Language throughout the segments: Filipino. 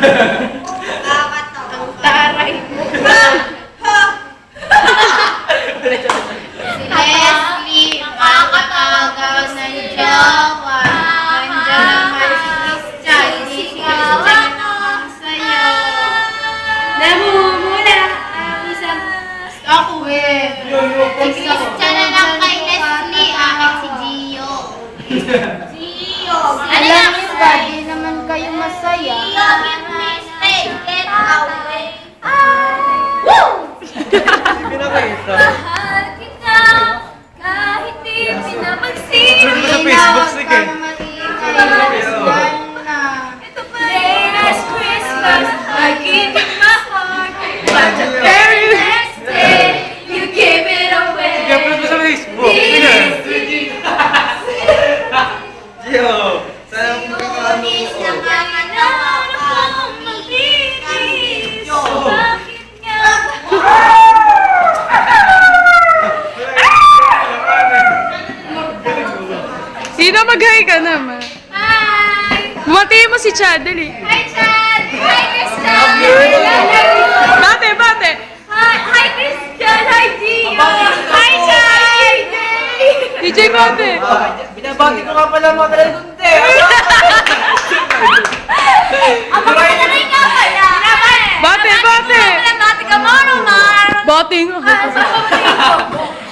Ang taray mo. Leslie, makakatagaw ng jowa. Nandiyan naman si Christian. Hindi si Christian naman sa'yo. Namumula ang isang ako eh. Si Christian na lang kay Leslie. Akin si Gio. Gio. Alam niyo ba, di naman kayo masaya. Gio, give me space. Get away. Woo! Mahal kita kahit di pinapagsin. Sa Facebook, sige. Ito pa rin as Christmas, I give you my heart. But the very next day, you give it away. I-upload mo sa Facebook. Sige. Gio, sana mo Iunis ng mga nakakang magbibis. Bakit nga? Sino mag-hi ka naman? Hi! Bumatiin mo si Chad, dali. Hi, Chad! Hi, Christian! Bate, bate! Hi, Christian! Hi, Gio! Hi, Chad! DJ bate! Binabati ko nga pala mga talagunte. Ang mga nanay nga pala! Bate, bate! Bati ka mo, Romar! Bate nga.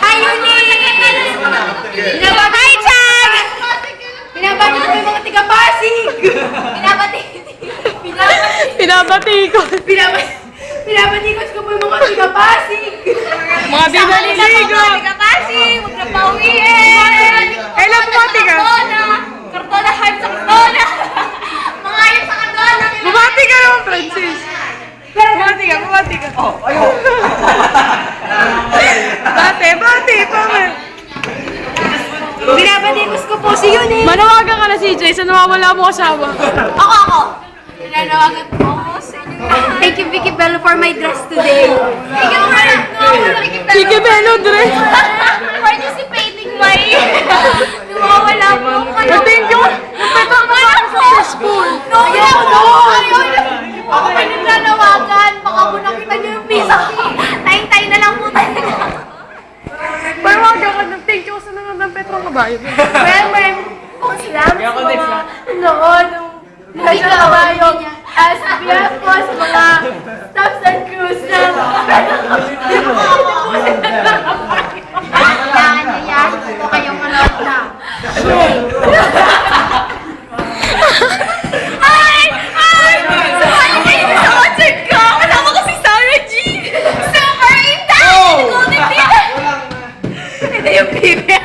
Hi, Yuli! Hi, Chad! Binabati ko yung mga tiga-Pasig! Pinabati ko. Binabatikos ko po yung mga tiga-Pasig! Mga di naliligo. Mga tiga-Pasig! Huwag na pauwiin! Kailan bumati ka? Kartona, hype sa kartona! Mga ayun sa kartona! Bumati ka naman, Francis. Bumati ka, bumati ka. Bate, bate, pama. Binabatikos ko po si Yuni! Manawagan ka na, CJ, sa nawawala mo asawa. Ako! Nananawagan po ako sa inyo. Thank you, Vicky Bello, for my dress today. Thank you, Sige, Belo, Dre. for participating my... Nawawala po kayo. Thank you. Ito ang successful. No! Ako pa nagnanawagan. Baka po nakita niyo yung piso. Tayin-tayin na lang po tayo. Manawagan ka ng thank you sa naman ng Petrong Kabayo. Well, kung salamat sa mga noon nung nasa kabayo. As biyak po sa mga stops and crews na kailangan na yan. Ito kayong manood na. Hi! Sumali kayo sa concert ko! Kasama ko si Sarah G! Super intense! Golden Beat! Ito yung pipi.